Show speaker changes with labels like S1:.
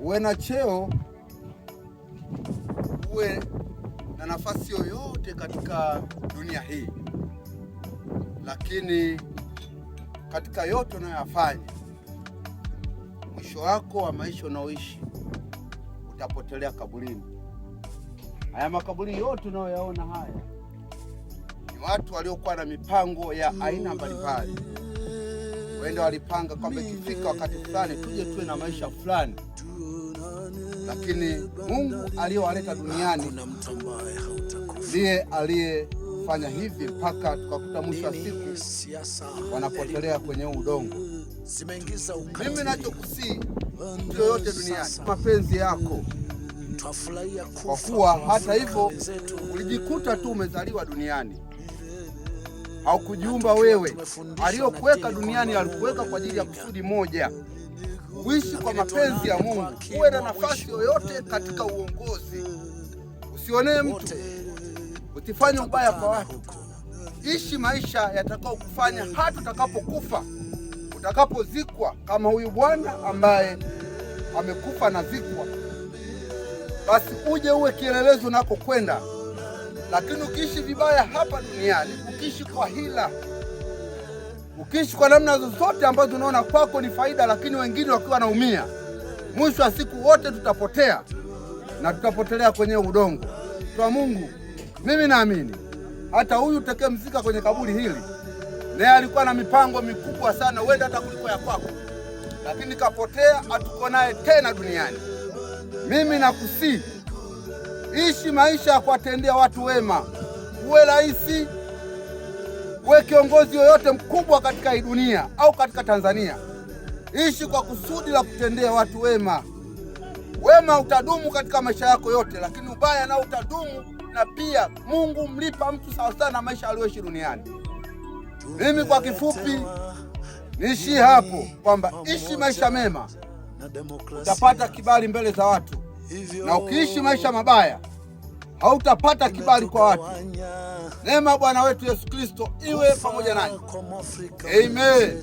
S1: uwe na cheo, uwe na nafasi yoyote katika dunia hii, lakini katika yote unayoyafanya, mwisho wako wa maisha unaoishi utapotelea kaburini. Haya makaburi yote unayoyaona haya ni watu waliokuwa na mipango ya aina mbalimbali. Wenda walipanga kwamba ikifika wakati fulani tuje tuwe na maisha fulani, lakini Mungu aliyowaleta duniani ndiye aliyefanya hivi mpaka tukakuta mwisho wa siku wanapotelea kwenye udongo. Mimi nachokusii mtu yoyote duniani, mapenzi yako, kwa kuwa hata hivyo ulijikuta tu umezaliwa duniani, haukujiumba wewe. Aliyokuweka duniani alikuweka kwa ajili ya kusudi moja, uishi kwa mapenzi ya Mungu. Uwe na nafasi yoyote katika uongozi, usionee mtu, usifanye ubaya kwa watu. Ishi maisha yatakao kufanya hata utakapokufa, utakapozikwa, kama huyu bwana ambaye amekufa na zikwa, basi uje uwe kielelezo unakokwenda. Lakini ukiishi vibaya hapa duniani, ukiishi kwa hila, ukiishi kwa namna zozote ambazo unaona kwako ni faida, lakini wengine wakiwa wanaumia, mwisho wa siku wote tutapotea na tutapotelea kwenye udongo. Kwa Mungu, mimi naamini hata huyu utakayemzika kwenye kaburi hili, naye alikuwa na mipango mikubwa sana, huenda hata kuliko ya kwako, lakini kapotea, hatuko naye tena duniani. Mimi nakusii, ishi maisha ya kuwatendea watu wema. Uwe rais, uwe kiongozi yoyote mkubwa katika hii dunia au katika Tanzania, ishi kwa kusudi la kutendea watu wema. Wema utadumu katika maisha yako yote, lakini ubaya nao utadumu, na pia Mungu mlipa mtu sawa sana na maisha aliyoishi duniani. Mimi kwa kifupi niishi hapo kwamba ishi maisha mema, utapata kibali mbele za watu, na ukiishi maisha mabaya hautapata kibali kwa watu. Neema Bwana wetu Yesu Kristo iwe pamoja nanyi. Amen.